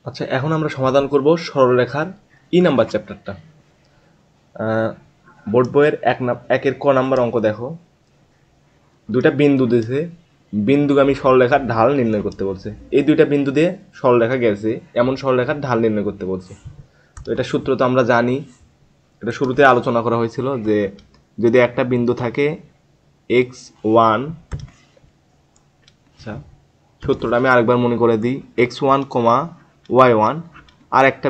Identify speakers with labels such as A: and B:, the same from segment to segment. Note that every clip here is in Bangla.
A: আচ্ছা, এখন আমরা সমাধান করব সরলরেখার নাম্বার চ্যাপ্টারটা। বোর্ড বইয়ের একের ক নাম্বার অঙ্ক দেখো। দুইটা বিন্দু দিয়েছে, বিন্দুগামী সরলরেখার ঢাল নির্ণয় করতে বলছে। এই দুইটা বিন্দু দিয়ে সরলরেখা গেছে, এমন সরলরেখার ঢাল নির্ণয় করতে বলছে। তো এটা সূত্র তো আমরা জানি, এটা শুরুতে আলোচনা করা হয়েছিল যে যদি একটা বিন্দু থাকে x1, আচ্ছা সূত্রটা আমি আরেকবার মনে করে দিই, x1, y1, আর একটা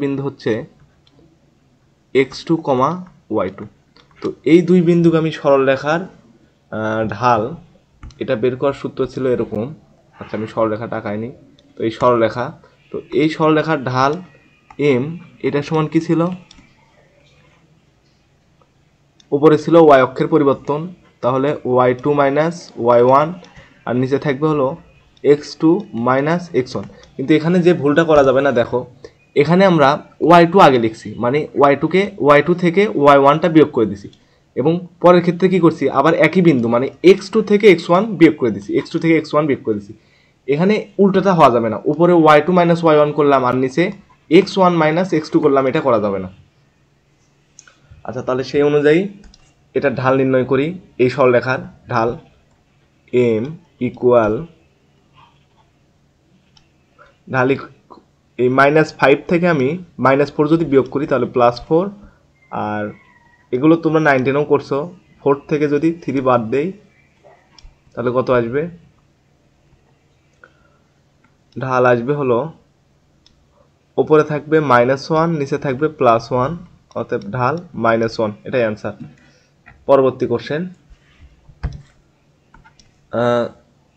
A: বিন্দু হচ্ছে x2, y2। তো এই দুই বিন্দুগামী সরলরেখার ঢাল এটা বের করার সূত্র ছিল এরকম। আচ্ছা, আমি সরলরেখাটা আঁকাইনি। তো এই সরলরেখা, তো এই সরলরেখার ঢাল m, এটা সমান কি ছিল? উপরে ছিল y অক্ষের পরিবর্তন, তাহলে y2 মাইনাস y1, আর নিচে থাকবে হলো x2 মাইনাস x1। কিন্তু এখানে যে ভুলটা করা যাবে না, দেখো এখানে আমরা y2 আগে লিখছি, মানে y2 থেকে y1টা বিয়োগ করে দিছি, এবং পরের ক্ষেত্রে কি করছি, আবার একই বিন্দু মানে x2 থেকে x1 বিয়োগ করে দিছি, x2 থেকে x1 বিয়োগ করে দিছি। এখানে উল্টোটা হওয়া যাবে না, উপরে y2 মাইনাস y1 করলাম আর নিচে x1 মাইনাস x2 করলাম, এটা করা যাবে না। আচ্ছা, তাহলে সেই অনুযায়ী এটা ঢাল নির্ণয় করি। এই সরলরেখার ঢাল m ইকুয়াল ঢাল এই -5 থেকে আমি -4 যদি বিয়োগ করি তাহলে +4, আর এগুলো তোমরা 9 10ও করছো। 4 থেকে যদি 3 বাদ দেই তাহলে কত আসবে? ঢাল আসবে হলো উপরে থাকবে -1, নিচে থাকবে +1, অতএব ঢাল -1। এটাই অ্যান্সার। পরবর্তী কোশ্চেন,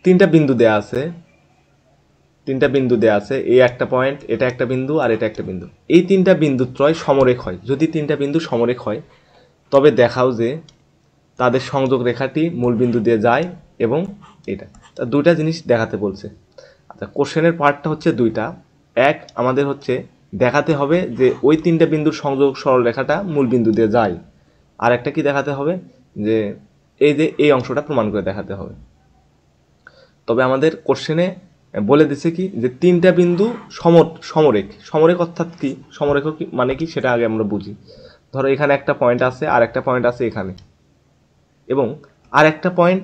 A: তিনটা বিন্দু দেয়া আছে, এই একটা পয়েন্ট, এটা একটা বিন্দু, আর এটা একটা বিন্দু। এই তিনটা বিন্দু ত্রয় সমরেখ হয়। যদি তিনটা বিন্দু সমরেখ হয় তবে দেখাও যে তাদের সংযোগ রেখাটি মূল বিন্দু দিয়ে যায়, এবং এটা তা দুইটা জিনিস দেখাতে বলছে। আচ্ছা, কোশ্চেনের পার্টটা হচ্ছে দুইটা। এক, আমাদের হচ্ছে দেখাতে হবে যে ওই তিনটা বিন্দুর সংযোগ সরলরেখাটা মূল বিন্দু দিয়ে যায়, আর একটা কি দেখাতে হবে যে এই অংশটা প্রমাণ করে দেখাতে হবে। তবে আমাদের কোশ্চেনে বলে দিছে কি যে তিনটা বিন্দু সমরেখ অর্থাৎ কি, সমরেখ কি মানে কি সেটা আগে আমরা বুঝি। ধরো এখানে একটা পয়েন্ট আছে, আর একটা পয়েন্ট আছে এখানে, এবং আর একটা পয়েন্ট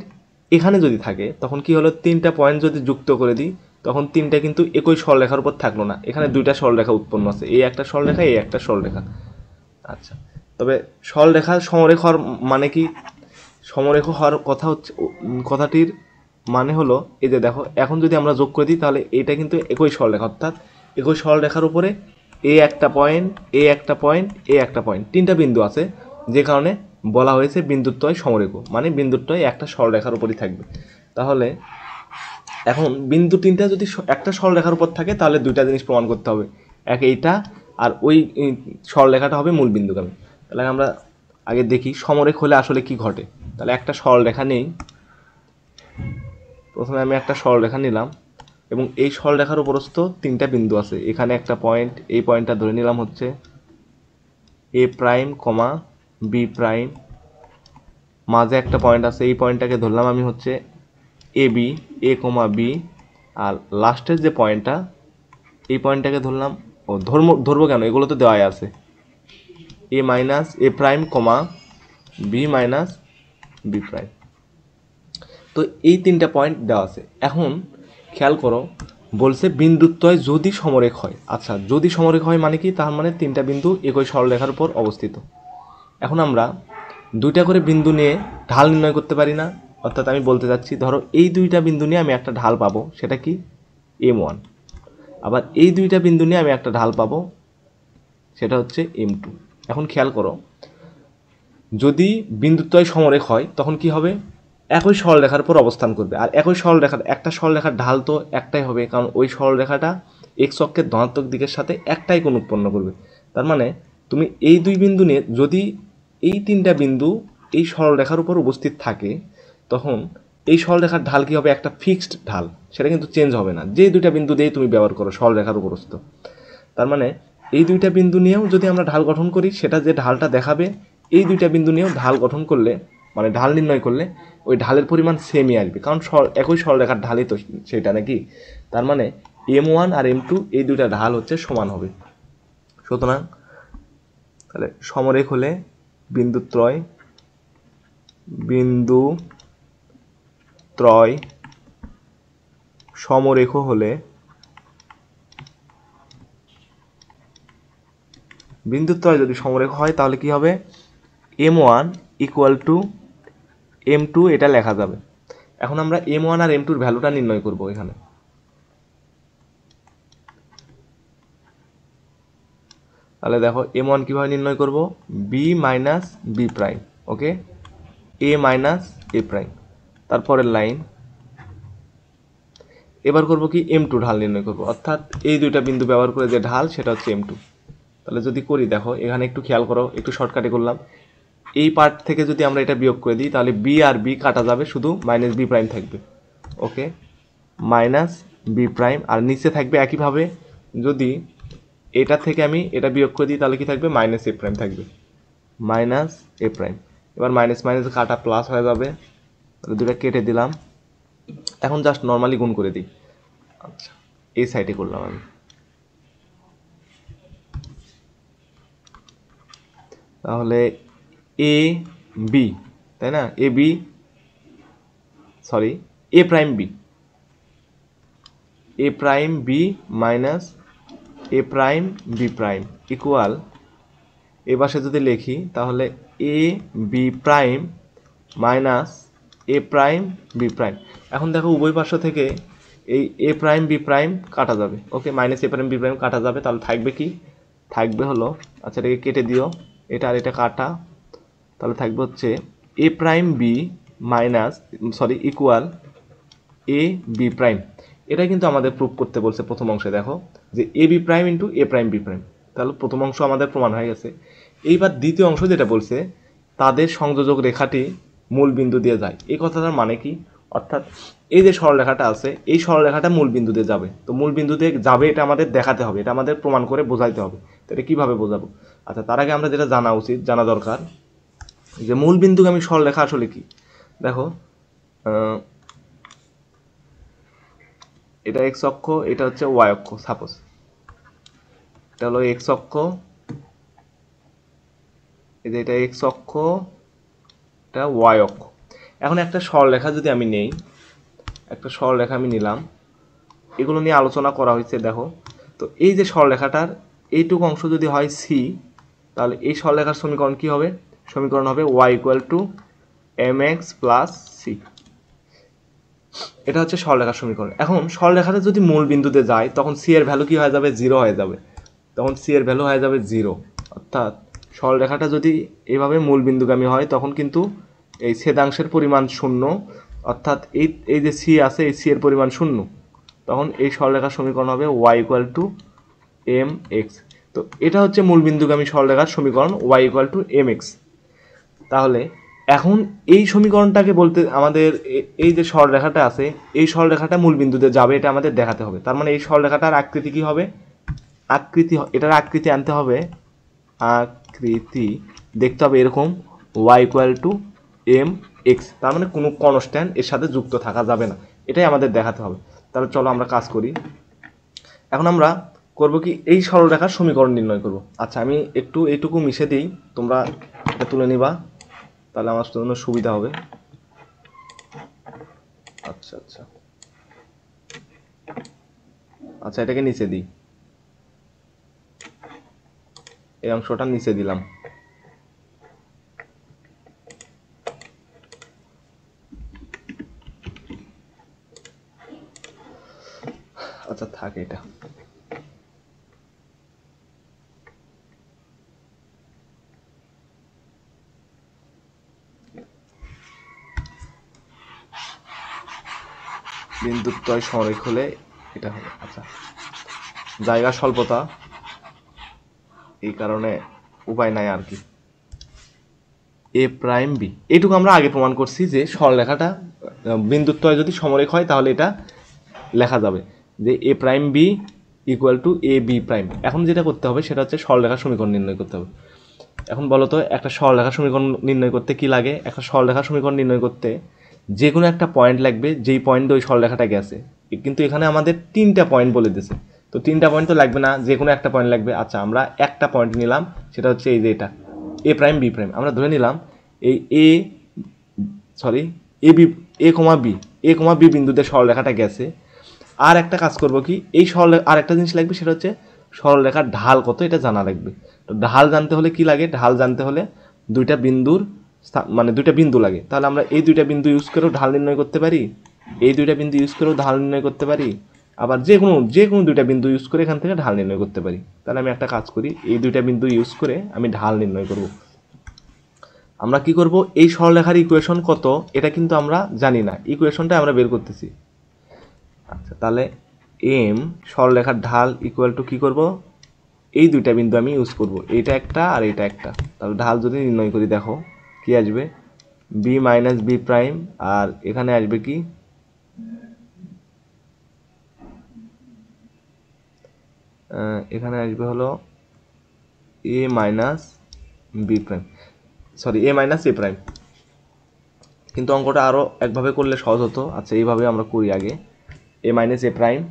A: এখানে যদি থাকে তখন কি হলো, তিনটা পয়েন্ট যদি যুক্ত করে দিই তখন তিনটা কিন্তু একই সরলরেখার উপর থাকলো না, এখানে দুইটা সরলরেখা উৎপন্ন আছে, এই একটা সরলরেখা, এই একটা সরলরেখা। আচ্ছা, তবে সরলরেখা সমরেখ হওয়ার মানে কি, সমরেখ হওয়ার কথা হচ্ছে, কথাটির মানে হলো এই যে দেখো, এখন যদি আমরা যোগ করে দিই তাহলে এটা কিন্তু একই সরলরেখা, অর্থাৎ একই সরলরেখার উপরে এই একটা পয়েন্ট, এই একটা পয়েন্ট, এই একটা পয়েন্ট, তিনটা বিন্দু আছে, যে কারণে বলা হয়েছে বিন্দুত্বয় সমরেখ, মানে বিন্দুত্বয় একটা সরলরেখার উপরই থাকবে। তাহলে এখন বিন্দু তিনটা যদি একটা সরলরেখার উপর থাকে তাহলে দুইটা জিনিস প্রমাণ করতে হবে, এক এইটা, আর ওই সরলরেখাটা হবে মূল বিন্দুগামী। তাহলে আমরা আগে দেখি সমরেখ হলে আসলে কি ঘটে। তাহলে একটা সরলরেখা নেই, প্রথমে আমি একটা সরলরেখা নিলাম, এবং এই সরলরেখার উপরস্থ তিনটা বিন্দু আছে, এখানে একটা পয়েন্ট, এই পয়েন্টটা ধরে নিলাম হচ্ছে এ প্রাইম, বি প্রাইম, মাঝে একটা পয়েন্ট আছে, এই পয়েন্টটাকে ধরলাম আমি হচ্ছে এ বি, বি, আর লাস্টের যে পয়েন্টটা, এই পয়েন্টটাকে ধরলাম, ধরবো কেন, এগুলো তো দেওয়াই আছে, A prime, B minus B prime. তো এই তিনটা পয়েন্ট দেওয়া আছে। এখন খেয়াল করো, বলছে বিন্দুত্বয় যদি সমরেখ হয়। আচ্ছা, যদি সমরেখ হয় মানে কি, তার মানে তিনটা বিন্দু একই সরলরেখার উপর অবস্থিত। এখন আমরা দুইটা করে বিন্দু নিয়ে ঢাল নির্ণয় করতে পারি না, অর্থাৎ আমি বলতে চাচ্ছি ধরো এই দুইটা বিন্দু নিয়ে আমি একটা ঢাল পাবো, সেটা কি m1, আবার এই দুইটা বিন্দু নিয়ে আমি একটা ঢাল পাবো, সেটা হচ্ছে m2। এখন খেয়াল করো, যদি বিন্দুত্বয় সমরেখ হয় তখন কি হবে, একই সরলরেখার উপর অবস্থান করবে, আর একই সরলরেখার একটা সরলরেখার ঢাল তো একটাই হবে, কারণ ওই সরলরেখাটা এক্স অক্ষের ধনাত্মক দিকের সাথে একটাই কোণ উৎপন্ন করবে। তার মানে তুমি এই দুই বিন্দু নিয়ে যদি এই তিনটা বিন্দু এই সরলরেখার উপর উপস্থিত থাকে, তখন এই সরলরেখার ঢাল কি হবে, একটা ফিক্সড ঢাল, সেটা কিন্তু চেঞ্জ হবে না, যে দুইটা বিন্দু দিয়েই তুমি ব্যবহার করো সরলরেখার উপরস্থ। তার মানে এই দুইটা বিন্দু নিয়েও যদি আমরা ঢাল গঠন করি, সেটা যে ঢালটা দেখাবে, এই দুইটা বিন্দু নিয়েও ঢাল গঠন করলে, মানে ঢাল নির্ণয় করলে ওই ঢালের পরিমাণ সেমই আসবে, কারণ একই সরলরেখার ঢালই তো সেটা নাকি। তার মানে M1 আর M2 এই দুইটা ঢাল হচ্ছে সমান হবে। সুতরাং তাহলে সমরেখ হলে বিন্দুত্রয় সমরেখ হলে বিন্দুত্রয় যদি সমরেখ হয় তাহলে কি হবে, M1 ইকুয়াল টু M2 এটা লেখা যাবে। এখন আমরা M1 আর M2 এর ভ্যালুটা নির্ণয় করব এখানে। তাহলে দেখো M1 কিভাবে নির্ণয় করব, B minus B prime, okay, A minus A prime, তারপরের লাইন। এবার করব কি, M2 ঢাল নির্ণয় করব, অর্থাৎ এই দুইটা বিন্দু ব্যবহার করে যে ঢাল সেটা হচ্ছে M2। তাহলে যদি করি, দেখো এখানে একটু খেয়াল করো, একটু শর্টকাটে করলাম। এই পার্ট থেকে যদি আমরা এটা বিয়োগ করে দিই তাহলে বি আর বি কাটা যাবে, শুধু মাইনাস বি প্রাইম থাকবে, ওকে, মাইনাস বি প্রাইম। আর নিচে থাকবে একইভাবে, যদি এটা থেকে আমি এটা বিয়োগ করে দিই তাহলে কি থাকবে, মাইনাস এ প্রাইম থাকবে, মাইনাস এ প্রাইম। এবার মাইনাস মাইনাস কাটা প্লাস হয়ে যাবে, তাহলে দুটো কেটে দিলাম। এখন জাস্ট নর্মালি গুণ করে দিই। আচ্ছা, এই সাইডে করলাম আমি। তাহলে এ বি, তাই না, A B, sorry, A prime B, A prime B minus A prime B prime equal, এ পাশে যদি লিখি তাহলে এ B prime minus A prime B prime. এখন দেখো উভয় পাশ থেকে এই এ প্রাইম বি প্রাইম কাটা যাবে, ওকে, minus A prime B prime কাটা যাবে। তাহলে থাকবে কি, থাকবে হলো, আচ্ছা এটাকে কেটে দিও, এটা আর এটা কাটা, তাহলে থাকবে হচ্ছে A prime B minus, sorry, equal A B prime. এটা কিন্তু আমাদের প্রুফ করতে বলছে প্রথম অংশে, দেখো যে এ বি প্রাইম ইন্টু এ প্রাইম বি প্রাইম। তাহলে প্রথম অংশ আমাদের প্রমাণ হয়ে গেছে। এইবার দ্বিতীয় অংশ যেটা বলছে, তাদের সংযোজক রেখাটি মূল বিন্দু দিয়ে যায়। এই কথাটার মানে কি, অর্থাৎ এই যে সরলরেখাটা আছে, এই সরলরেখাটা মূল বিন্দু দিয়ে যাবে। তো মূল বিন্দু দিয়ে যাবে এটা আমাদের দেখাতে হবে, এটা আমাদের প্রমাণ করে বোঝাইতে হবে। তো এটা কীভাবে বোঝাবো? আচ্ছা, তার আগে আমরা যেটা জানা উচিত, জানা দরকার যে মূল বিন্দুগামী সরলরেখা আসলে কি। দেখো, এটা এক্স অক্ষ, এটা হচ্ছে ওয়াই অক্ষ, সাপোজ এটা হলো এক্স অক্ষ, এই যে এটা এক্স অক্ষ, এটা ওয়াই অক্ষ। এখন একটা সরলরেখা যদি আমি নেই, একটা সরলরেখা আমি নিলাম, এগুলো নিয়ে আলোচনা করা হয়েছে। দেখো, তো এই যে সরলরেখাটার এইটুকু অংশ যদি হয় সি, তাহলে এই সরলরেখার সমীকরণ কি হবে? সমীকরণ হবে Y equal to M x plus c. এটা হচ্ছে সরলরেখার সমীকরণ। এখন সরলরেখাটা যদি মূল বিন্দুতে যায় তখন সি এর ভ্যালু কি হয়ে যাবে? জিরো হয়ে যাবে। তখন সি এর ভ্যালু হয়ে যাবে জিরো। অর্থাৎ সরলরেখাটা যদি এভাবে মূল বিন্দুগামী হয় তখন কিন্তু এই ছেদাংশের পরিমাণ শূন্য, অর্থাৎ এই যে সি আছে, এই সি এর পরিমাণ শূন্য। তখন এই সরলরেখার সমীকরণ হবে Y equal to M x. তো এটা হচ্ছে মূল বিন্দুগামী সরলরেখার সমীকরণ, y equal to M x. তাহলে এখন এই সমীকরণটাকে বলতে আমাদের এই যে সরলরেখাটা আছে, এই সরলরেখাটা মূল বিন্দুতে যাবে, এটা আমাদের দেখাতে হবে। তার মানে এই সরলরেখাটার আকৃতি কি হবে? এটার আকৃতি আনতে হবে, আকৃতি দেখতে হবে এরকম, y equal to M x. তার মানে কোনো কনস্ট্যান্ট এর সাথে যুক্ত থাকা যাবে না, এটাই আমাদের দেখাতে হবে। তাহলে চলো আমরা কাজ করি। এখন আমরা করব কি, এই সরলরেখার সমীকরণ নির্ণয় করব। আচ্ছা, আমি একটু এইটুকু মিশে দিই, তোমরা এটা তুলে নিবা, তাহলে আমার জন্য সুবিধা হবে। আচ্ছা আচ্ছা আচ্ছা, এটাকে নিচে দিই, এই অংশটা নিচে দিলাম। আচ্ছা, থাকে এটা। বিন্দুত্বয় সমরেখ হলে এটা হবে। আচ্ছা, জায়গা স্বল্পতা, এই কারণে উপায় নাই আর কি। এ প্রাইম বি, এইটুকু আমরা আগে প্রমাণ করছি যে সরলরেখাটা বিন্দুত্বয় যদি সমরেখ হয় তাহলে এটা লেখা যাবে যে A prime B equal to A B prime. এখন যেটা করতে হবে সেটা হচ্ছে সরলরেখার সমীকরণ নির্ণয় করতে হবে। এখন বলো তো, একটা সরলরেখার সমীকরণ নির্ণয় করতে কি লাগে? একটা সরলরেখার সমীকরণ নির্ণয় করতে যে কোনো একটা পয়েন্ট লাগবে, যেই পয়েন্টে ওই সরলরেখাটা গেছে। কিন্তু এখানে আমাদের 3টা পয়েন্ট বলে দিয়েছে, তো 3টা পয়েন্ট তো লাগবে না, যে কোনো একটা পয়েন্ট লাগবে। আচ্ছা, আমরা একটা পয়েন্ট নিলাম, সেটা হচ্ছে এই যে এটা এ প্রাইম বি প্রাইম। আমরা ধরে নিলাম এই এ কমা বি বিন্দুতে সরলরেখাটা গেছে। আর একটা কাজ করব কি, এই আর একটা জিনিস লাগবে, সেটা হচ্ছে সরলরেখার ঢাল কত, এটা জানা লাগবে। তো ঢাল জানতে হলে কি লাগে, ঢাল জানতে হলে দুইটা বিন্দু লাগে। তাহলে আমরা এই দুইটা বিন্দু ইউজ করেও ঢাল নির্ণয় করতে পারি, এই দুইটা বিন্দু ইউজ করেও ঢাল নির্ণয় করতে পারি, আবার যে কোনো দুইটা বিন্দু ইউজ করে এখান থেকে ঢাল নির্ণয় করতে পারি। তাহলে আমি একটা কাজ করি, এই দুইটা বিন্দু ইউজ করে আমি ঢাল নির্ণয় করব। আমরা কি করব, এই সরলরেখার ইকুয়েশন কত এটা কিন্তু আমরা জানি না, ইকুয়েশনটা আমরা বের করতেছি। আচ্ছা, তাহলে এম সরলরেখার ঢাল ইকুয়াল টু কী করব, এই দুইটা বিন্দু আমি ইউজ করব, এইটা একটা আর এইটা একটা। তাহলে ঢাল যদি নির্ণয় করি, দেখো কি আসবে, বি মাইনাস বি প্রাইম, আর এখানে আসবে কি, এখানে আসবে হলো এ minus B prime, sorry A minus A prime. কিন্তু অঙ্কটা আরও একভাবে করলে সহজ হতো। আচ্ছা, এইভাবে আমরা করি আগে, এ মাইনাস এ প্রাইম।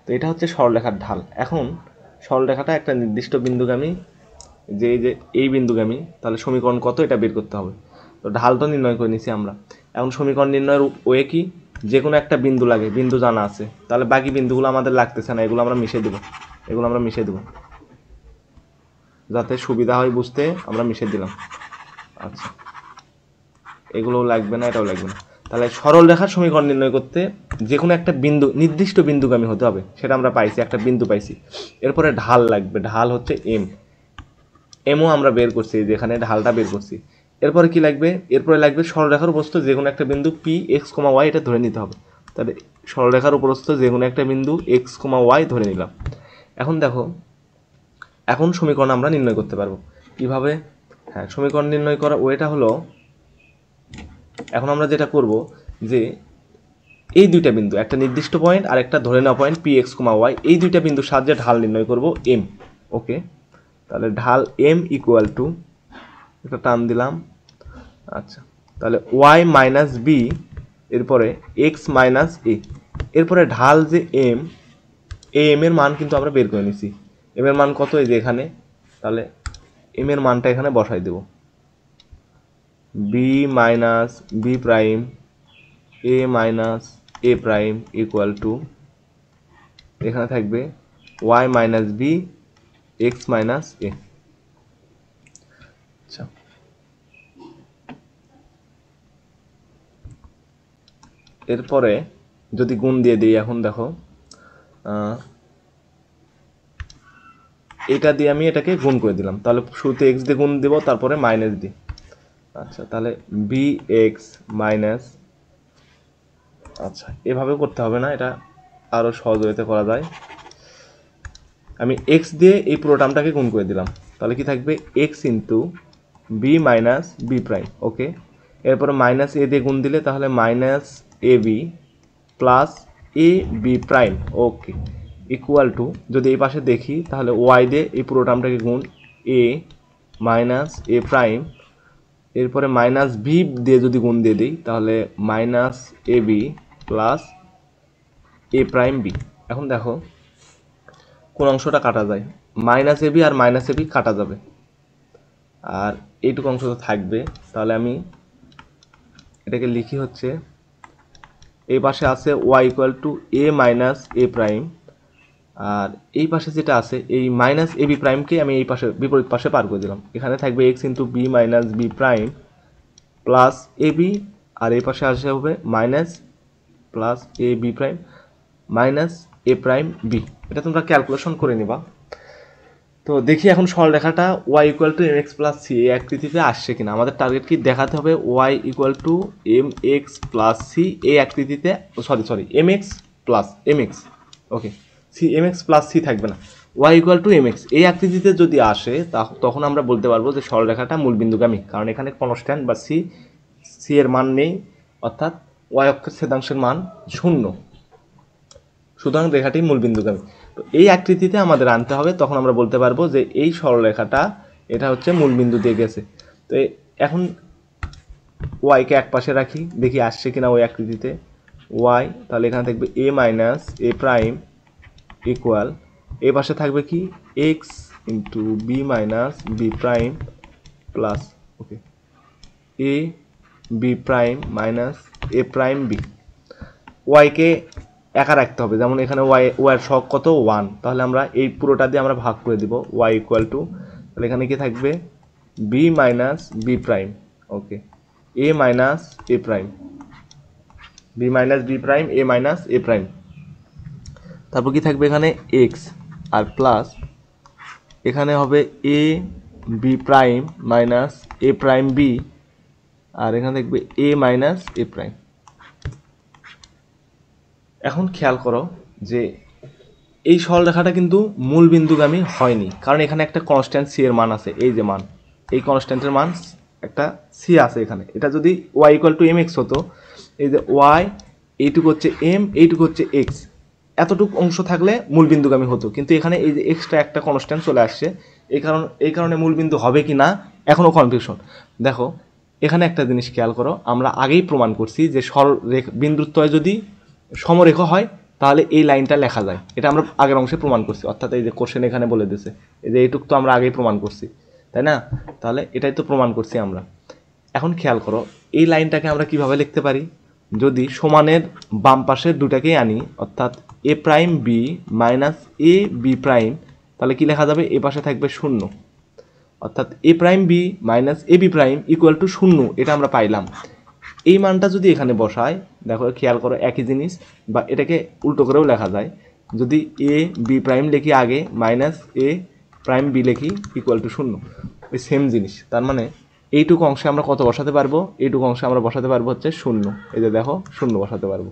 A: তো এটা হচ্ছে সরলরেখার ঢাল। এখন সরলরেখাটা একটা নির্দিষ্ট বিন্দুগামী, যে এই বিন্দুগামী, তাহলে সমীকরণ কত এটা বের করতে হবে। তো ঢাল তো নির্ণয় করে নিছি আমরা। এখন সমীকরণ নির্ণয়ের ওয়ে কি, যে কোনো একটা বিন্দু লাগে, বিন্দু জানা আছে, তাহলে বাকি বিন্দুগুলো আমাদের লাগতেছে না, এগুলো আমরা মিশিয়ে দেবো, যাতে সুবিধা হয় বুঝতে আমরা মিশিয়ে দিলাম। আচ্ছা, এগুলোও লাগবে না, এটাও লাগবে না। তাহলে সরল রেখার সমীকরণ নির্ণয় করতে যে কোনো একটা বিন্দু, নির্দিষ্ট বিন্দুগামী হতে হবে, সেটা আমরা পাইছি, একটা বিন্দু পাইছি। এরপরে ঢাল লাগবে, ঢাল হচ্ছে এমও আমরা বের করছি, যেখানে ঢালটা বের করছি। এরপরে কি লাগবে, এরপরে লাগবে সরলরেখার উপরস্থ যে কোনো একটা বিন্দু পি এক্স কমা ওয়াই, এটা ধরে নিতে হবে। তাহলে সরলরেখার উপরস্থ যে কোনো একটা বিন্দু এক্স কমা ওয়াই ধরে নিলাম। এখন দেখো, এখন সমীকরণ আমরা নির্ণয় করতে পারবো কিভাবে। হ্যাঁ, সমীকরণ নির্ণয় করা ওয়েটা হলো, এখন আমরা যেটা করব যে এই দুইটা বিন্দু, একটা নির্দিষ্ট পয়েন্ট আর একটা ধরে নেওয়া পয়েন্ট পি এক্স কমা ওয়াই, এই দুইটা বিন্দুর সাহায্যে ঢাল নির্ণয় করব এম। ওকে, তাহলে ঢাল এম ইকুয়াল টু, একটা টান দিলাম। আচ্ছা, তাহলে ওয়াই মাইনাস বি, এরপরে এক্স মাইনাস এ, এরপরে ঢাল যে এম, এম এর মান কিন্তু আমরা বের করে নিছি। এম এর মান কত, এই যে এখানে, তাহলে এম এর মানটা এখানে বসাই দেব, B minus B prime A minus A prime equal to, এখানে থাকবে Y minus B x minus A. আচ্ছা, এরপরে যদি গুণ দিয়ে দিই, এখন দেখো এটা দিয়ে আমি এটাকে গুণ করে দিলাম, তাহলে শুরুতে এক্স দিয়ে গুণ দেবো, তারপরে মাইনাস দিই। আচ্ছা, তাহলে বি এক্স মাইনাস, আচ্ছা এভাবে করতে হবে না, এটা আরও সহজ ওয়েতে করা যায়। আমি এক্স দিয়ে এই পুরো টার্মটাকে গুণ করে দিলাম, তাহলে কি থাকবে, X into B minus B prime. Okay, এরপরে মাইনাস এ দিয়ে গুণ দিলে তাহলে minus A B plus A B prime. Okay, equal to, যদি এই পাশে দেখি তাহলে ওয়াই দিয়ে এই পুরো টার্মটাকে গুণ, এ মাইনাস এ প্রাইম, এরপরে মাইনাস বি দিয়ে যদি গুণ দিয়ে দিই তাহলে minus A B plus A prime B. এখন দেখো কোন অংশটা কাটা যায়, minus A B R minus A B কাটা যাবে, আর এইটুকু অংশ তো থাকবে। তাহলে আমি এটাকে লিখি হচ্ছে, এই পাশে আছে Y equal to A minus A prime, আর এই পাশে যেটা আছে এই মাইনাস এ বি প্রাইমকে আমি এই পাশে বিপরীত পাশে পার করে দিলাম। এখানে থাকবে X into B minus B prime plus A B, আর এই পাশে আসে হবে minus plus A B prime minus A prime B. এটা তোমরা ক্যালকুলেশন করে নিবা। তো দেখি এখন সরলরেখাটা Y equal to M x plus C এই আকৃতিতে আসছে কিনা। আমাদের টার্গেট কি, দেখাতে হবে Y equal to M x plus C এই আকৃতিতে, sorry M x plus M X, okay C, M x plus c থাকবে না, y equal to M x এই আকৃতিতে যদি আসে তখন আমরা বলতে পারবো যে সরলরেখাটা মূলবিন্দুগামী, কারণ এখানে কনস্ট্যান্ট বা সি এর মান নেই, অর্থাৎ ওয়াই অক্ষের ছেদাংশের মান 0, সুতরাং রেখাটি মূলবিন্দুগামী। তো এই আকৃতিতে আমাদের আনতে হবে, তখন আমরা বলতে পারবো যে এই সরলরেখাটা এটা হচ্ছে মূলবিন্দু দিয়ে গেছে। তো এখন ওয়াইকে এক পাশে রাখি, দেখি আসছে কিনা ওই আকৃতিতে, ওয়াই, তাহলে এখানে থাকবে A minus A prime equal, এ পাশে থাকবে কি X into B minus B prime plus okay A B prime minus A prime B. ওয়াইকে একা রাখতে হবে, যেমন এখানে ওয়াইয়ের সহগ কত 1, তাহলে আমরা এই পুরোটা দিয়ে আমরা ভাগ করে দিব ওয়াই ইকুয়াল টু, তাহলে এখানে কি থাকবে B minus B prime okay A minus A prime, B minus B prime A minus A prime, তারপর কি থাকবে এখানে এক্স আর প্লাস এখানে হবে A B prime minus A prime B, আর এখানে দেখবে এ মাইনাস এ প্রাইম। এখন খেয়াল করো যে এই সরলরেখাটা কিন্তু মূল বিন্দুগামী হয়নি, কারণ এখানে একটা কনস্ট্যান্ট সি এর মান আছে, এই যে মান, এই কনস্ট্যান্টের মান একটা সি আছে এখানে। এটা যদি y equal to M x হতো, এই যে ওয়াই এইটুকু হচ্ছে এম, এইটুকু হচ্ছে এক্স, এতটুকু অংশ থাকলে মূল বিন্দুগামী হতো, কিন্তু এখানে এই যে এক্সট্রা একটা কনস্ট্যান্ট চলে আসছে, এই কারণে মূল বিন্দু হবে কি না এখনও কনফিউশন। দেখো এখানে একটা জিনিস খেয়াল করো, আমরা আগেই প্রমাণ করছি যে বিন্দুত্বয় যদি সমরেখা হয় তাহলে এই লাইনটা লেখা যায়, এটা আমরা আগের অংশে প্রমাণ করছি, অর্থাৎ এই যে কোশ্চেন এখানে বলে দিয়েছে, এই যে এইটুক তো আমরা আগেই প্রমাণ করছি, তাই না? তাহলে এটাই তো প্রমাণ করছি আমরা। এখন খেয়াল করো এই লাইনটাকে আমরা কিভাবে লিখতে পারি, যদি সমানের বাম পাশের দুটাকেই আনি, অর্থাৎ A prime B minus A B prime, তাহলে কি লেখা যাবে, এ পাশে থাকবে 0, অর্থাৎ A prime B minus A B prime equal to 0, এটা আমরা পাইলাম। এই মানটা যদি এখানে বসায়, দেখো খেয়াল করো একই জিনিস, বা এটাকে উল্টো করেও লেখা যায়, যদি এ বি প্রাইম লিখি আগে মাইনাস এ প্রাইম বি লিখি ইকুয়াল টু 0, ওই সেম জিনিস। তার মানে এইটুকু অংশে আমরা কত বসাতে পারবো, এইটুকু অংশে আমরা বসাতে পারবো হচ্ছে 0, এই যে দেখো 0 বসাতে পারবো।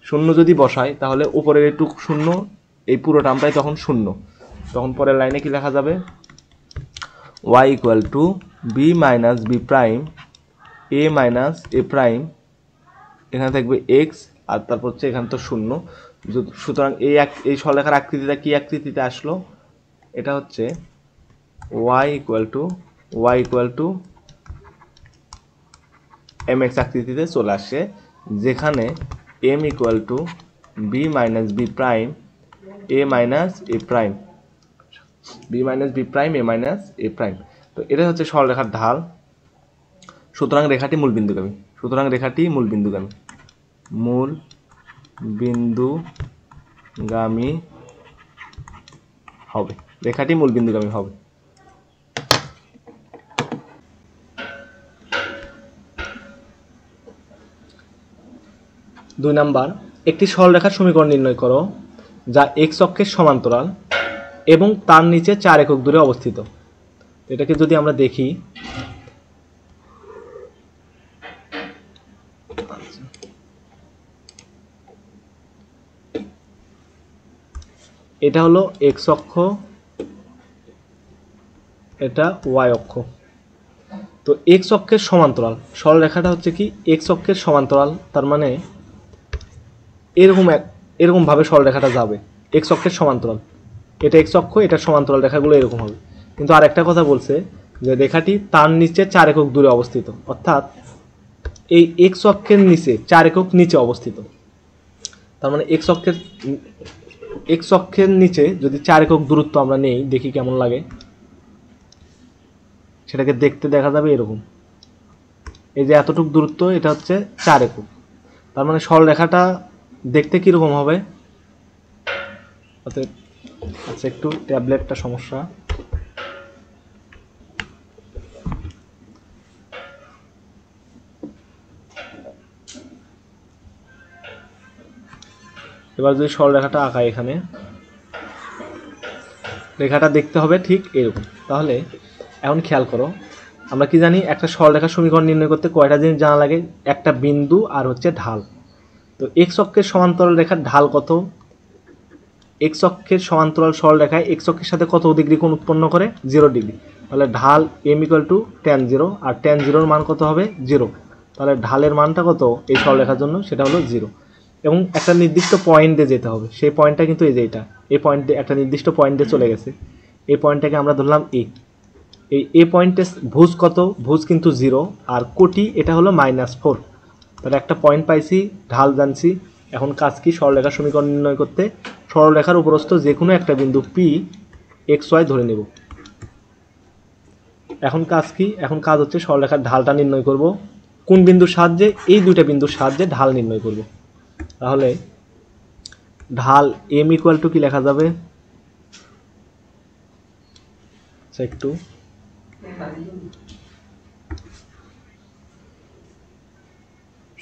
A: 0 যদি বসাই তাহলে উপরের এইটুকু 0, এই পুরো টার্মটাই তখন 0, তখন পরের লাইনে কি লেখা যাবে, y equal to B minus B prime A minus A prime, এখানে থাকবে এক্স আর তারপর হচ্ছে এখানে তো 0, সুতরাং এই সরলরেখার আকৃতিটা কি আকৃতিতে আসলো, এটা হচ্ছে y equal to M x আকৃতিতে চলে আসে, যেখানে m equal to B minus B prime A minus A prime, B minus B prime A minus A prime. তো এটা হচ্ছে সরলরেখার ঢাল, সুতরাং রেখাটি মূল বিন্দুগামী, মূল বিন্দুগামী হবে, রেখাটি মূল বিন্দুগামী হবে। 2 নাম্বার, একটি সরলরেখার সমীকরণ নির্ণয় করো যা এক্স অক্ষের সমান্তরাল এবং তার নিচে 4 একক দূরে অবস্থিত। এটাকে যদি আমরা দেখি, এটা হলো এক্স অক্ষ, এটা ওয়াই অক্ষ। তো এক্স অক্ষের সমান্তরাল সরলরেখাটা হচ্ছে কি এক্স অক্ষের সমান্তরাল, তার মানে এরকম ভাবে সরলরেখাটা যাবে, এক্স অক্ষের সমান্তরাল, এটা এক্স অক্ষ, এটা সমান্তরাল রেখাগুলো এরকম হবে। কিন্তু আরেকটা কথা বলছে যে রেখাটি তার নিচে 4 একক দূরে অবস্থিত, অর্থাৎ এই এক্স অক্ষের নিচে 4 একক নিচে অবস্থিত, তার মানে এক্স অক্ষের নিচে যদি 4 একক দূরত্ব আমরা নেই, দেখি কেমন লাগে, সেটাকে দেখতে দেখা যাবে এরকম, এই যে এতটুক দূরত্ব, এটা হচ্ছে 4 একক, তার মানে সরলরেখাটা দেখতে কিরকম হবে। আচ্ছা একটু ট্যাবলেটটা সমস্যা, এবার যদি সরলরেখাটা আঁকাই, এখানে রেখাটা দেখতে হবে ঠিক এরকম। তাহলে এখন খেয়াল করো, আমরা কি জানি, একটা সরলরেখার সমীকরণ নির্ণয় করতে কয়টা জিনিস জানা লাগে, একটা বিন্দু আর হচ্ছে ঢাল। তো এক্স অক্ষের সমান্তরাল রেখার ঢাল কত, এক্স অক্ষের সমান্তরাল সরলরেখায় এক্স অক্ষের সাথে কত ডিগ্রি কোণ উৎপন্ন করে, 0 ডিগ্রি, তাহলে ঢাল m ইকুয়াল টু tan 0, আর tan 0 মান কত হবে 0, তাহলে ঢালের মানটা কত এই সরলরেখার জন্য, সেটা হলো 0, এবং একটা নির্দিষ্ট পয়েন্টে যেতে হবে, সেই পয়েন্টটা কিন্তু এই যে এটা, এই পয়েন্টে একটা নির্দিষ্ট পয়েন্টে চলে গেছে, এই পয়েন্টটাকে আমরা ধরলাম এই পয়েন্টে ভুজ কত, ভুজ কিন্তু 0, আর কোটি এটা হলো -4, তাহলে একটা পয়েন্ট পাইছি, ঢাল জানছি। এখন কাজ কি? সরলরেখার সমীকরণ নির্ণয় করতে সরলরেখার উপরস্থ যে কোনো একটা বিন্দু পি এক্স ওয়াই ধরে নেব। এখন কাজ কি? এখন কাজ হচ্ছে সরলরেখার ঢালটা নির্ণয় করব। কোন বিন্দুর সাহায্যে? এই দুইটা বিন্দুর সাহায্যে ঢাল নির্ণয় করব। তাহলে ঢাল এম ইকুয়াল টু কি লেখা যাবে? একটু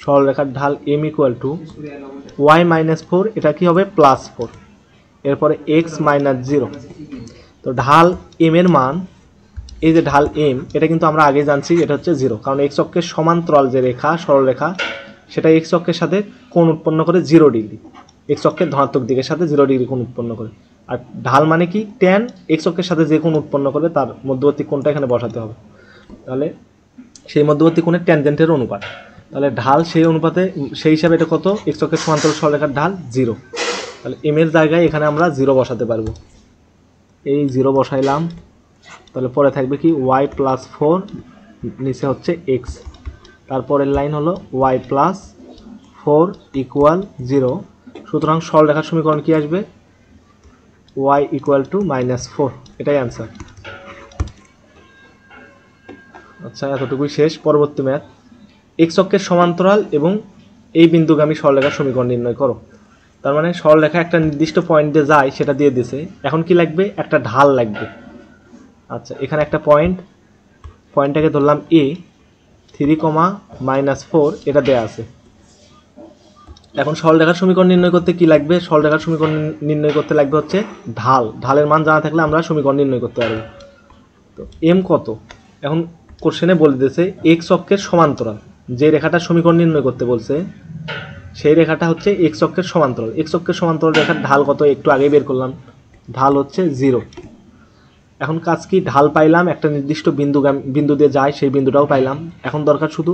A: সরলরেখার ঢাল m equal to Y minus 4, এটা কি হবে? +4, এরপরে এক্স মাইনাস 0। তো ঢাল এম এর মান, এই যে ঢাল এম, এটা কিন্তু আমরা আগে জানছি এটা হচ্ছে 0, কারণ এক্স অক্ষের সমান্তরাল যে রেখা সরলরেখা সেটা এক্স অক্ষের সাথে কোণ উৎপন্ন করে 0 ডিগ্রি, এক্স অক্ষের ধনাত্মক দিকের সাথে 0 ডিগ্রি কোণ উৎপন্ন করে। আর ঢাল মানে কি? ট্যান এক্স অক্ষের সাথে যে কোণ উৎপন্ন করবে তার মধ্যবর্তী কোণটা এখানে বসাতে হবে। তাহলে সেই মধ্যবর্তী কোণের ট্যানজেন্টের অনুপাত। তাহলে ঢাল সেই অনুপাতে, সেই হিসাবে এটা কত? এক্স অক্ষের সমান্তরাল সরলরেখার ঢাল 0। তাহলে এম এর জায়গায় এখানে আমরা 0 বসাতে পারবো। এই 0 বসাইলাম। তাহলে পরে থাকবে কি? ওয়াই প্লাস 4, নিচে হচ্ছে এক্স। তারপরের লাইন হলো ওয়াই প্লাস 4 ইকুয়াল 0। সুতরাং সরলরেখার সমীকরণ কি আসবে? ওয়াই ইকুয়াল টু -4, এটাই অ্যান্সার। আচ্ছা, এতটুকুই শেষ। পরবর্তী ম্যাথ, এক্স অক্ষের সমান্তরাল এবং এই বিন্দুগামী সরলরেখার সমীকরণ নির্ণয় করো। তার মানে সরলরেখা একটা নির্দিষ্ট পয়েন্ট দিয়ে যায়, সেটা দিয়ে দিছে। এখন কি লাগবে? একটা ঢাল লাগবে। আচ্ছা, এখানে একটা পয়েন্টটাকে ধরলাম এ, 3, -4 এটা দেয়া আছে। এখন সরলরেখার সমীকরণ নির্ণয় করতে কি লাগবে? সরলরেখার সমীকরণ নির্ণয় করতে লাগবে হচ্ছে ঢাল। ঢালের মান জানা থাকলে আমরা সমীকরণ নির্ণয় করতে পারবো। তো এম কত? এখন কোশ্চেনে বলে দিয়েছে এক্স অক্ষের সমান্তরাল যে রেখাটার সমীকরণ নির্ণয় করতে বলছে, সেই রেখাটা হচ্ছে এক্স অক্ষের সমান্তরাল। এক্স অক্ষের সমান্তরাল রেখার ঢাল কত? একটু আগে বের করলাম, ঢাল হচ্ছে 0। এখন কাজ কি? ঢাল পাইলাম, একটা নির্দিষ্ট বিন্দু দিয়ে যায়, সেই বিন্দুটাও পাইলাম। এখন দরকার শুধু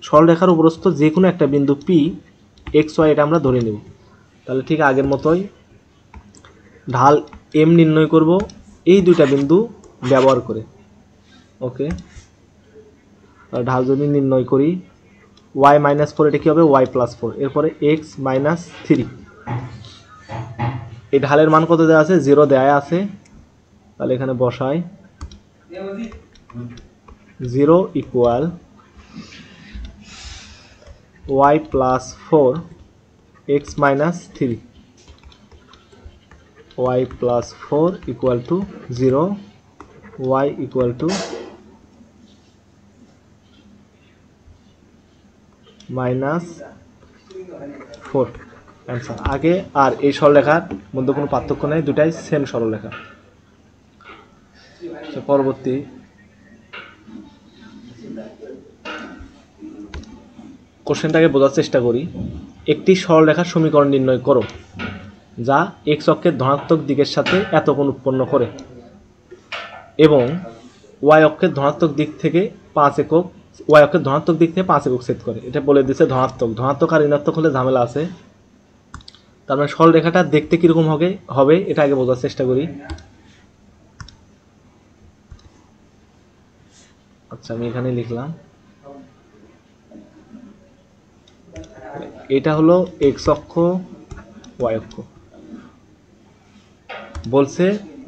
A: সরলরেখার উপরস্থ যে কোনো একটা বিন্দু পি এক্স ওয়াই, এটা আমরা ধরে নেব। তাহলে ঠিক আগের মতোই ঢাল এম নির্ণয় করব এই দুইটা বিন্দু ব্যবহার করে। ওকে, ঢাল যদি নির্ণয় করি ওয়াই -4, এটা কি হবে? ওয়াই +4, এরপরে এক্স -3। এই ঢালের মান কত দেওয়া আছে? 0 দেওয়া আছে। তাহলে এখানে বসাই 0 equal y +4 x -3, y +4 equal to 0, y equal to -4 answer. আগে আর এই সরলরেখার মধ্যে কোনো পার্থক্য নেই, দুটাই সেম সরলরেখা। পরবর্তী কোশ্চেনটাকে বোঝার চেষ্টা করি। একটি সরলরেখার সমীকরণ নির্ণয় করো যা এক্স অক্ষের ধনাত্মক দিকের সাথে এত কোণ উৎপন্ন করে এবং ওয়াই অক্ষের ধনাত্মক দিক থেকে 5 একক, ওয়াই অক্ষের ধনাত্মক দিক থেকে 5 একক ছেদ করে। এটা বলে দিচ্ছে ধনাত্মক আর ঋণাত্মক হলে ঝামেলা আছে। তার মানে সরলরেখাটা দেখতে কিরকম হবে এটা আগে বোঝার চেষ্টা করি। আচ্ছা, আমি এখানে লিখলাম, এটা হলো এক্স অক্ষ, ওয়াই অক্ষ। বলছে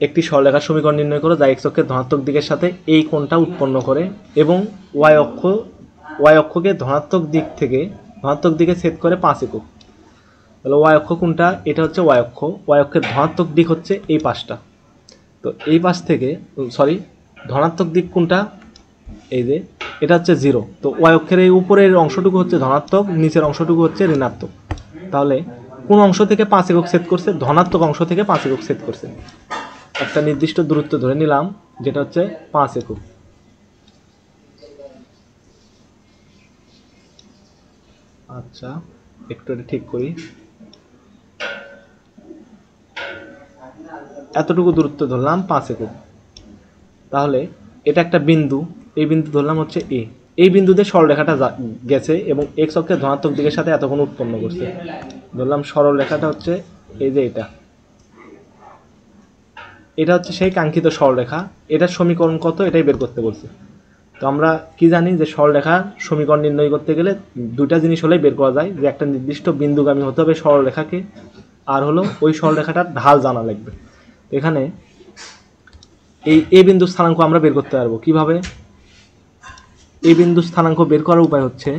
A: একটি সরলরেখার সমীকরণ নির্ণয় করো যা এক্স অক্ষের ধনাত্মক দিকের সাথে এই কোণটা উৎপন্ন করে এবং ওয়াই অক্ষকে ধনাত্মক দিকে ছেদ করে 5 একক। তাহলে ওয়াই অক্ষ কোনটা? এটা হচ্ছে ওয়াই অক্ষ। ওয়াই অক্ষের ধনাত্মক দিক হচ্ছে এই পাশটা। তো এই পাশ থেকে, ধনাত্মক দিক কোনটা? এই যে এটা হচ্ছে 0। তো ওয়াই অক্ষের এই উপরের অংশটুকু হচ্ছে ধনাত্মক, নিচের অংশটুকু হচ্ছে ঋণাত্মক। তাহলে কোন অংশ থেকে 5 একক ছেদ করছে? ধনাত্মক অংশ থেকে 5 একক ছেদ করছে। একটা নির্দিষ্ট দূরত্ব ধরে নিলাম, যেটা হচ্ছে 5 একক। আচ্ছা, একটু এটা ঠিক করি। এতটুকু দূরত্ব ধরলাম 5 একক। তাহলে এটা একটা বিন্দু, এই বিন্দু ধরলাম হচ্ছে এ। এই বিন্দুতে সরলরেখাটা গেছে এবং এক্স অক্ষের ধনাত্মক দিকের সাথে এত কোণ উৎপন্ন করছে। ধরলাম সরলরেখাটা হচ্ছে এই যে এটা হচ্ছে সেই কাঙ্ক্ষিত সরলরেখা। এটার সমীকরণ কত? এটাই বের করতে বলছে। তো আমরা কি জানি যে সরলরেখার সমীকরণ নির্ণয় করতে গেলে দুইটা জিনিস হলেই বের করা যায়, যে একটা নির্দিষ্ট বিন্দুগামী হতে হবে সরলরেখাকে, আর হলো ওই সরলরেখাটার ঢাল জানা লাগবে। এখানে এই এ বিন্দু স্থানাঙ্ক আমরা বের করতে পারবো কিভাবে? এই বিন্দু স্থানাঙ্ক বের করার উপায় হচ্ছে,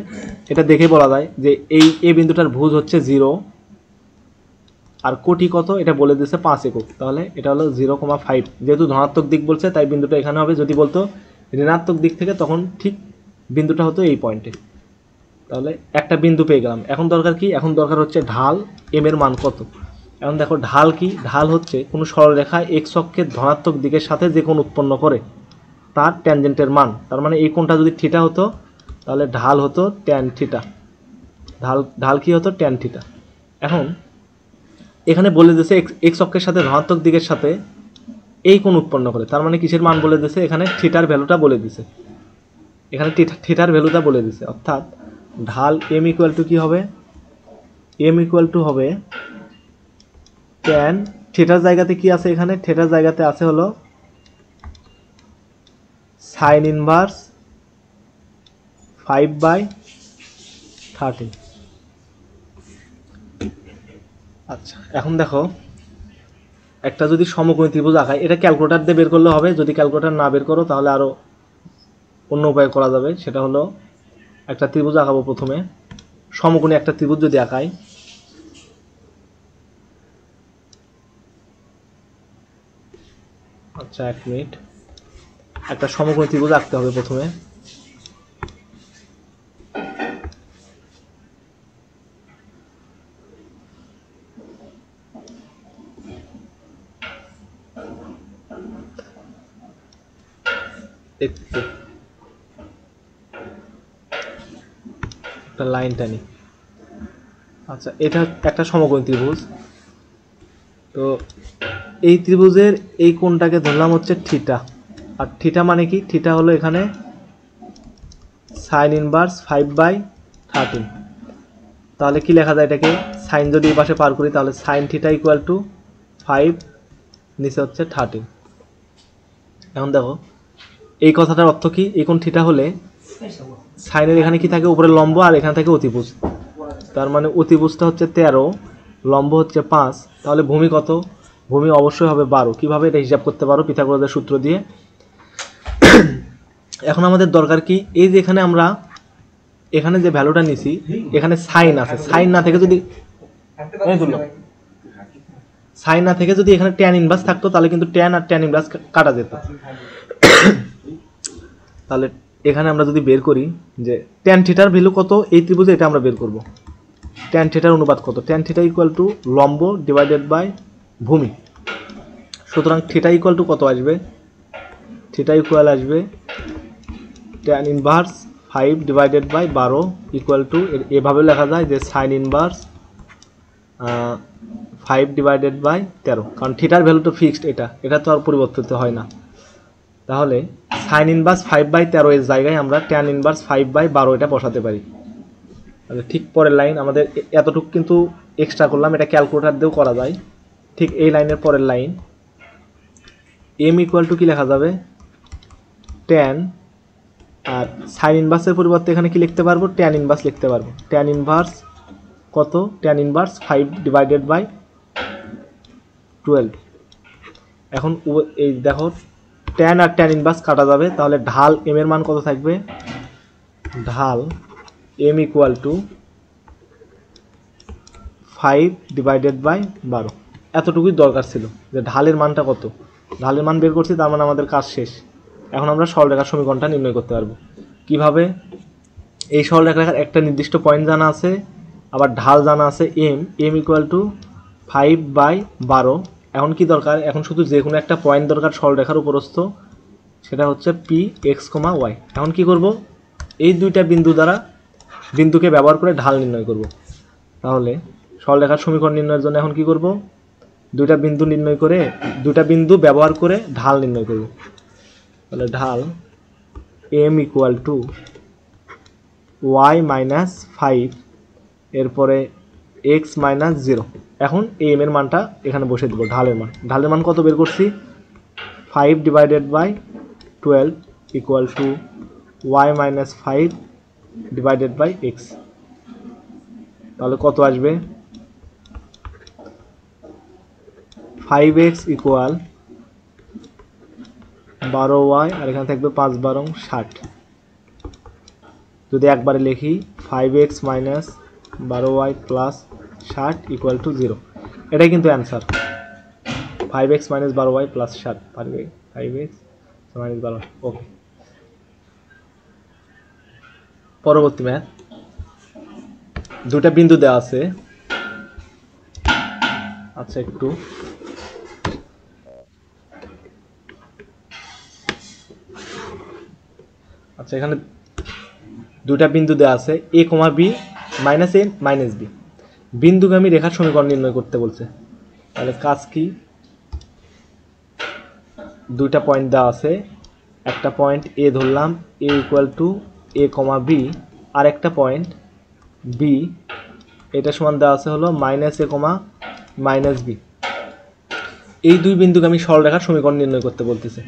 A: এটা দেখে বলা যায় যে এই এ বিন্দুটার ভুজ হচ্ছে 0 আর কোটি কত এটা বলে দিয়েছে 5 একক, তাহলে এটা হলো 0,5। যেহেতু ধনাত্মক দিক বলছে তাই বিন্দুটা এখানে হবে। যদি বলতো ঋণাত্মক দিক থেকে তখন ঠিক বিন্দুটা হতো এই পয়েন্টে। তাহলে একটা বিন্দু পেয়ে গেলাম। এখন দরকার কি? এখন দরকার হচ্ছে ঢাল এম এর মান কত। এখন দেখো ঢাল কি? ঢাল হচ্ছে কোনো সরলরেখা এক্স অক্ষের ধনাত্মক দিকের সাথে যে কোণ উৎপন্ন করে তার ট্যানজেন্টের মান। তার মানে এই কোণটা যদি থিটা হতো তাহলে ঢাল হতো ট্যান থিটা। ঢাল কি হতো? Tan theta. এখন এখানে বলে দিয়েছে এক্স অক্ষের সাথে ধনাত্মক দিকের সাথে এই কোণ উৎপন্ন করে, তার মানে কিসের মান বলে দিয়েছে? এখানে থিটার ভ্যালুটা বলে দিয়েছে। এখানে থিটার ভ্যালুটা বলে দিয়েছে, অর্থাৎ ঢাল এম ইকুয়াল টু কি হবে? এম ইকুয়াল টু হবে ট্যান থিটার জায়গাতে কি আছে? এখানে থিটার জায়গাতে আছে হলো সাইন ইনভার্স 5/13। আচ্ছা, এখন দেখো একটা যদি সমকোণী ত্রিভুজ আঁকায়, এটা ক্যালকুলেটর দিয়ে বের করলে হবে। যদি ক্যালকুলেটর না বের করো তাহলে আরো অন্য উপায় করা যাবে। সেটা হলো একটা ত্রিভুজ আঁকাবো প্রথমে, সমকোণী একটা ত্রিভুজ যদি আঁকাই, আচ্ছা 1 মিনিট, একটা সমকোণী ত্রিভুজ আঁকতে হবে প্রথমে। একটা লাইন টানি। আচ্ছা, এটা একটা সমকোণী ত্রিভুজ। তো এই ত্রিভুজের এই কোণটাকে ধরলাম হচ্ছে থিটা। আর থিটা মানে কি? থিটা হলো এখানে সাইন ইনভার্স 5/13। তাহলে কি লেখা যায় এটাকে? সাইন যদি এই পাশে পার করি তাহলে সাইন থিটা ইকুয়াল টু 5, নিচে হচ্ছে 13। এখন দেখো এই কথাটার অর্থ কি? এই কোণ থিটা হলে সাইনের এখানে কি থাকে? উপরে লম্ব, আর এখানে থাকে অতিভুজ। তার মানে অতিভুজটা হচ্ছে 13, লম্ব হচ্ছে 5। তাহলে ভূমি কত? ভূমি অবশ্যই হবে 12। কিভাবে এটা হিসাব করতে পারো? পিথাগোরাসের সূত্র দিয়ে। এখন আমাদের দরকার কি? এই যে এখানে আমরা এখানে যে ভ্যালুটা নিছি, এখানে সাইন আছে। সাইন না থেকে যদি এখানে ট্যান ইনভার্স থাকতো তাহলে কিন্তু ট্যান আর ট্যান ইনভার্স কাটা যেত। তাহলে এখানে আমরা যদি বের করি যে ট্যান থিটার ভ্যালু কত এই ত্রিভুজে, এটা আমরা বের করব। ট্যান থিটার অনুপাত কত? ট্যান থিটা ইকুয়াল টু লম্ব ডিভাইডেড বাই ভূমি। সুতরাং থিটা ইকুয়াল টু কত আসবে? থিটা ইকুয়াল আসবে ট্যান ইনভার্স 5/12 ইকুয়াল টু, এভাবে লেখা যায় যে সাইন ইনভার্স 5/13। কারণ থিটার ভ্যালু তো ফিক্সড, এটা তো আর পরিবর্তিত হয় না। তাহলে সাইন ইনভার্স 5/13 এর জায়গায় আমরা ট্যান ইনভার্স 5/12 এটা বসাতে পারি। তাহলে ঠিক পরের লাইন, আমাদের এতটুকু কিন্তু এক্সট্রা করলাম, এটা ক্যালকুলেটর দিয়েও করা যায়। ঠিক এই লাইনের পরের লাইন, এম ইকুয়াল টু কি লেখা যাবে? ট্যান, আর সাইন ইনভার্সের পরিবর্তে এখানে কি লিখতে পারবো? ট্যান ইনভার্স লিখতে পারবো। ট্যান ইনভার্স কত? Tan inverse 5/12। এখন এই দেখো ট্যান আর ট্যান ইনভার্স কাটা যাবে, তাহলে ঢাল এম এর মান কত থাকবে? ঢাল এম ইকুয়াল টু 5/12। এতটুকুই দরকার ছিল যে ঢালের মানটা কত। ঢালের মান বের করছি, তার মানে আমাদের কাজ শেষ। এখন আমরা সরলরেখার সমীকরণটা নির্ণয় করতে পারবো। কিভাবে? এই সরলরেখার একটা নির্দিষ্ট পয়েন্ট জানা আছে, আবার ঢাল জানা আছে এম ইকুয়াল টু 5/12। এখন কি দরকার? এখন শুধু যে কোনো একটা পয়েন্ট দরকার সরলরেখার উপরস্থ, সেটা হচ্ছে পি এক্স, ওয়াই। এখন কি করব? এই দুইটা বিন্দুকে ব্যবহার করে ঢাল নির্ণয় করব। তাহলে সরলরেখার সমীকরণ নির্ণয়ের জন্য এখন কি করব? দুইটা বিন্দু ব্যবহার করে ঢাল নির্ণয় করব। তাহলে ঢাল এম ইকুয়াল টু y-5, এরপরে x-0। এখন এম এর মানটা এখানে বসে দেবো। ঢালের মান কত বের করছি? 5/12 equal to Y minus 5 divided by x, তাহলে কত আসবে 5x ইকুয়াল 12y আর এখানে থাকবে 5 12 60। যদি একবারে লিখি 5x minus 12y plus 60 equal to 0, এটাই কিন্তু answer. 5x minus 12y plus 60, 5x minus 12। ওকে, পরবর্তী ম্যাথ। দুটা বিন্দু দেওয়া আছে, আচ্ছা একটু আচ্ছা এখানে দুটা বিন্দু দেওয়া আছে a, b minus a minus b, বিন্দুগামী রেখার সমীকরণ নির্ণয় করতে বলছে। তাহলে কাজ কি, দুইটা পয়েন্ট দেওয়া আছে, একটা পয়েন্ট a ধরলাম a equal to a, b, আর একটা পয়েন্ট b, এটা সমান দেওয়া আছে হলো মাইনাস a, মাইনাস b। এই দুই বিন্দুগামী সরলরেখার সমীকরণ নির্ণয় করতে বলতেছে।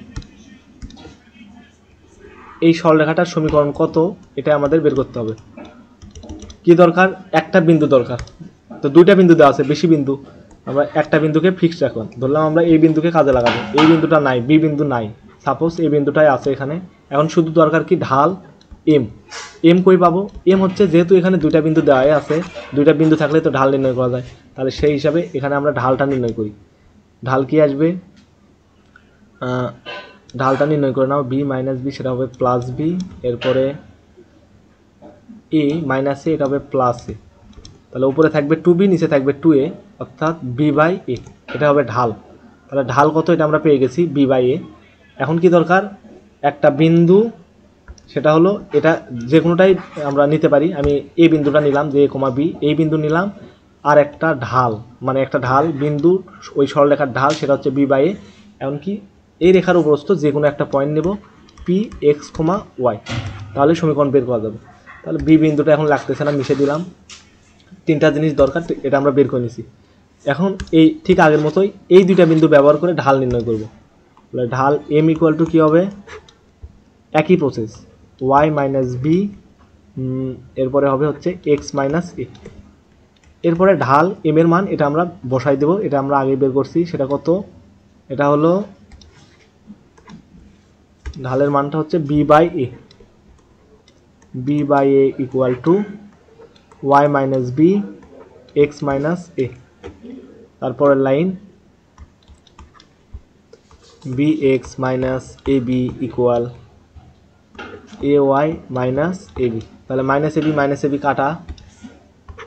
A: এই সরলরেখাটার সমীকরণ কত এটা আমাদের বের করতে হবে। কি দরকার, একটা বিন্দু দরকার। তো দুইটা বিন্দু দেওয়া আছে, বেশি বিন্দু, আমরা একটা বিন্দুকে ফিক্সড রাখলাম, ধরলাম আমরা এই বিন্দুকে কাজে লাগাবো। এই বিন্দুটা নাই, বি বিন্দু নাই, সাপোজ এই বিন্দুটাই আছে এখানে। এখন শুধু দরকার কি ঢাল এম। এম কই পাবো, এম হচ্ছে যেহেতু এখানে দুইটা বিন্দু দেওয়াই আছে, দুইটা বিন্দু থাকলে তো ঢাল নির্ণয় করা যায়, তাহলে সেই হিসাবে এখানে আমরা ঢালটা নির্ণয় করি। ঢাল কি আসবে, ঢালটা নির্ণয় করে নাও, বি মাইনাস বি সেটা হবে প্লাস বি, এরপরে এ মাইনাস এ এটা হবে প্লাস এ, তাহলে উপরে থাকবে 2b, নিচে থাকবে 2a, অর্থাৎ b বাই এ, এটা হবে ঢাল। তাহলে ঢাল কত এটা আমরা পেয়ে গেছি, b বাই এ। এখন কি দরকার, একটা বিন্দু, সেটা হলো এটা যে কোনোটাই আমরা নিতে পারি। আমি এই বিন্দুটা নিলাম, যে a, b, এই বিন্দু নিলাম, আর একটা ঢাল, মানে একটা ঢাল বিন্দু ওই সরলরেখার ঢাল, সেটা হচ্ছে b বাই এ। এমনকি এই রেখার উপরস্থ যে কোনো একটা পয়েন্ট নেব পি এক্স, ওয়াই, তাহলে সমীকরণ বের করা যাবে। তাহলে বি বিন্দুটা এখন লাগতেছে না, মিশে দিলাম। তিনটা জিনিস দরকার, এটা আমরা বের করে নিছি। এখন এই ঠিক আগের মতোই এই দুইটা বিন্দু ব্যবহার করে ঢাল নির্ণয় করব। তাহলে ঢাল এম ইকুয়াল টু কী হবে, একই প্রসেস, ওয়াই মাইনাস বি, এরপরে হবে হচ্ছে এক্স মাইনাস এ। এরপরে ঢাল এম এর মান এটা আমরা বসাই দেব, এটা আমরা আগে বের করছি, সেটা কত, এটা হলো ঢালের মানটা হচ্ছে B by A, B by A equal to Y minus B x minus A. তারপরের line B x minus A B equal A Y minus A B. তাহলে মাইনাস এ বি কাটা,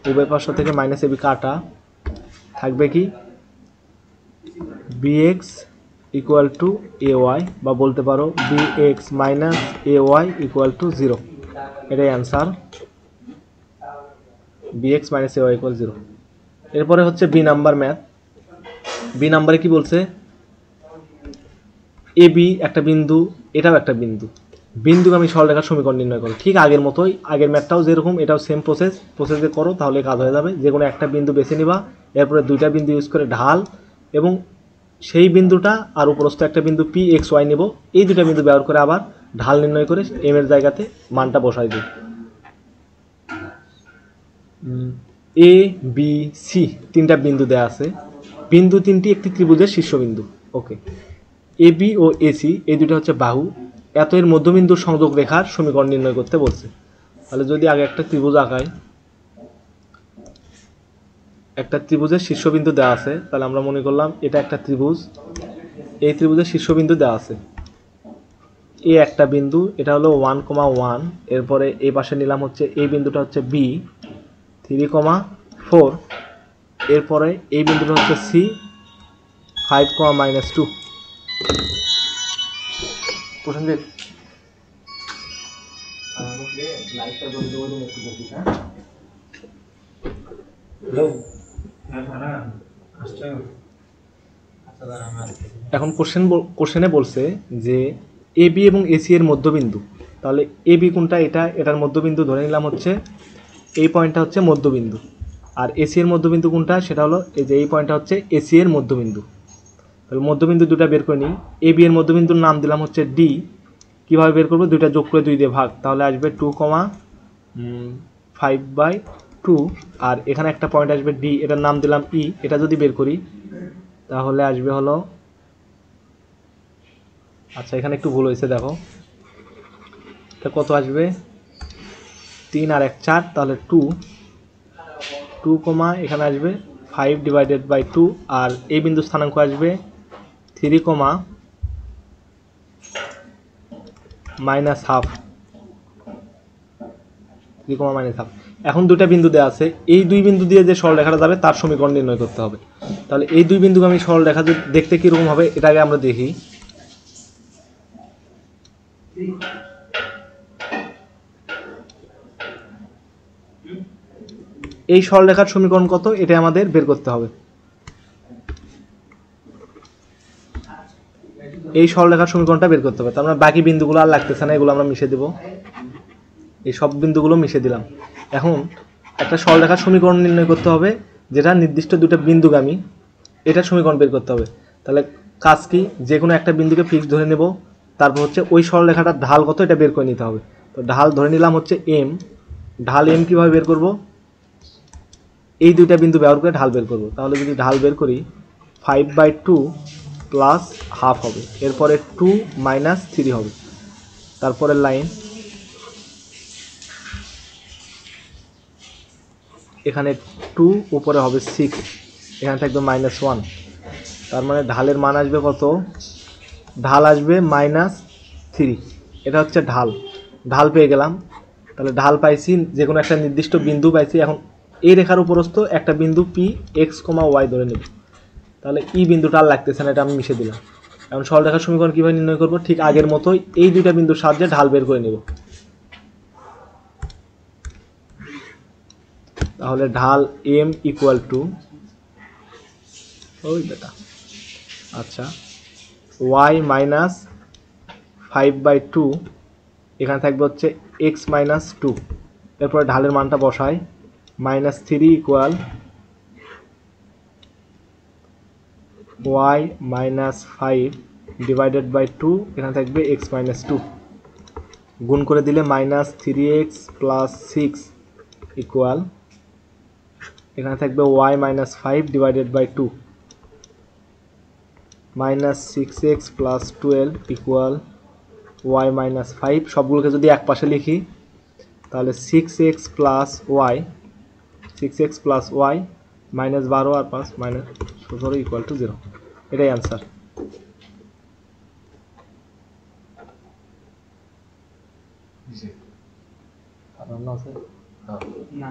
A: উভয় পার্শ্ব থেকে মাইনাস এ বি কাটা, থাকবে কি b x equal to a y, বা বলতে পারো b x minus a y equal to 0, এটাই answer, b x minus a y equal 0। এরপরে হচ্ছে বি নাম্বার ম্যাথ। বি নাম্বারে কি বলছে, এ বি একটা বিন্দু, এটাও একটা বিন্দু, বিন্দুগামী সরলরেখার সমীকরণ নির্ণয় করো। ঠিক আগের মতোই, আগের ম্যাথটাও যেরকম এটাও সেম প্রসেসে করো, তাহলে কাজ হয়ে যাবে। যে কোনো একটা বিন্দু বেছে নিবা, এরপরে দুইটা বিন্দু ইউজ করে ঢাল, এবং সেই বিন্দুটা আর উপরস্থ একটা বিন্দু পি এক্স ওয়াই নেব, এই দুটা বিন্দু ব্যবহার করে আবার ঢাল নির্ণয় করে এম এর জায়গাতে মানটা বসাই দিই। এ বি সি তিনটা বিন্দু দেওয়া আছে, বিন্দু তিনটি একটি ত্রিভুজের শীর্ষবিন্দু। ওকে, এ বি ও এসি এই দুটো হচ্ছে বাহু, এত এর মধ্যবিন্দুর সংযোগ রেখার সমীকরণ নির্ণয় করতে বলছে। তাহলে যদি আগে একটা ত্রিভুজ আঁকাই, একটা ত্রিভুজের শীর্ষবিন্দু দেওয়া আছে, তাহলে আমরা মনে করলাম এটা একটা ত্রিভুজ, এই ত্রিভুজের শীর্ষবিন্দু দেওয়া আছে, এ একটা বিন্দু, এটা হলো 1, 1, এরপরে এই পাশে নিলাম হচ্ছে এই বিন্দুটা হচ্ছে বি 3, 4, এরপরে এই বিন্দুটা হচ্ছে সি 5, -2। প্রসেনজিৎ এখন কোশ্চেনে বলছে যে এ বি এবং এসি এর মধ্যবিন্দু। তাহলে এ বি কোনটা, এটার মধ্যবিন্দু ধরে নিলাম হচ্ছে এই পয়েন্টটা হচ্ছে মধ্যবিন্দু, আর এসি এর মধ্যবিন্দু কোনটা, সেটা হলো এই যে এই পয়েন্টটা হচ্ছে এসি এর মধ্যবিন্দু। তাহলে মধ্যবিন্দু দুটা বের করে নিই। এ বি এর মধ্যবিন্দুর নাম দিলাম হচ্ছে ডি, কীভাবে বের করবো, দুইটা যোগ করে 2 দিয়ে ভাগ, তাহলে আসবে 2,5/2, আর এখানে একটা পয়েন্ট আসবে ডি, এটার নাম দিলাম ই। এটা যদি বের করি তাহলে আসবে হলো, আচ্ছা এখানে একটু ভুল হয়েছে, দেখো এটা কত আসবে, 3 আর 1 4, তাহলে 2, এখানে আসবে 5/2, আর এই বিন্দু স্থানাঙ্ক আসবে 3, -1/2, 3, -1/2। এখন দুটা বিন্দু দেওয়া আছে, এই দুই বিন্দু দিয়ে যে সরলরেখাটা যাবে তার সমীকরণ নির্ণয় করতে হবে। তাহলে এই দুই বিন্দুকে আমি সরলরেখা দেখতে কিরকম হবে এটা আগে আমরা দেখি। এই সরলরেখার সমীকরণ কত এটা আমাদের বের করতে হবে। এই সরলরেখার সমীকরণটা বের করতে হবে, তার মানে বাকি বিন্দুগুলো আর লাগতেছে না, এগুলো আমরা মিশে দেব। এই সব বিন্দুগুলো মিশে দিলাম। এখন একটা সরলরেখার সমীকরণ নির্ণয় করতে হবে যেটা নির্দিষ্ট দুটো বিন্দুগামী, এটার সমীকরণ বের করতে হবে। তাহলে কাজ কি, যে কোনো একটা বিন্দুকে ফিক্স ধরে নেব, তারপর হচ্ছে ওই সরলরেখাটার ঢাল কত এটা বের করে নিতে হবে। তো ঢাল ধরে নিলাম হচ্ছে এম। ঢাল এম কীভাবে বের করব, এই দুইটা বিন্দু ব্যবহার করে ঢাল বের করব। তাহলে যদি ঢাল বের করি 5/2 + 1/2 হবে, এরপরে 2 - 3 হবে, তারপরের লাইন এখানে 2, উপরে হবে 6, এখানে থাকবে -1, তার মানে ঢালের মান আসবে কত, ঢাল আসবে -3। এটা হচ্ছে ঢাল, ঢাল পেয়ে গেলাম। তাহলে ঢাল পাইছি, যে কোনো একটা নির্দিষ্ট বিন্দু পাইছি। এখন এই রেখার উপরস্থ একটা বিন্দু পি x, y ধরে নেব। তাহলে ই বিন্দুটা আর লাগতেছে না, এটা আমি মিশে দিলাম। এখন সরলরেখার সমীকরণ কীভাবে নির্ণয় করব, ঠিক আগের মতোই এই দুইটা বিন্দুর সাহায্যে ঢাল বের করে নেব। তাহলে ঢাল m = ওই বেটা, আচ্ছা y - 5/2, এখানে থাকবে হচ্ছে x - 2, এরপরে ঢালের মানটা বসাই, -3 = y - 5/2, এখানে থাকবে x - 2, গুণ করে দিলে -3x + 6 = এখানে থাকবে y - 5/2, -6x + 12 = y - 5। সবগুলোকে যদি এক পাশে লিখি তাহলে 6x + y, 6x + y -12 আর 5 -17 = 0। এটাই অ্যান্সার। আর অন্য আছে না?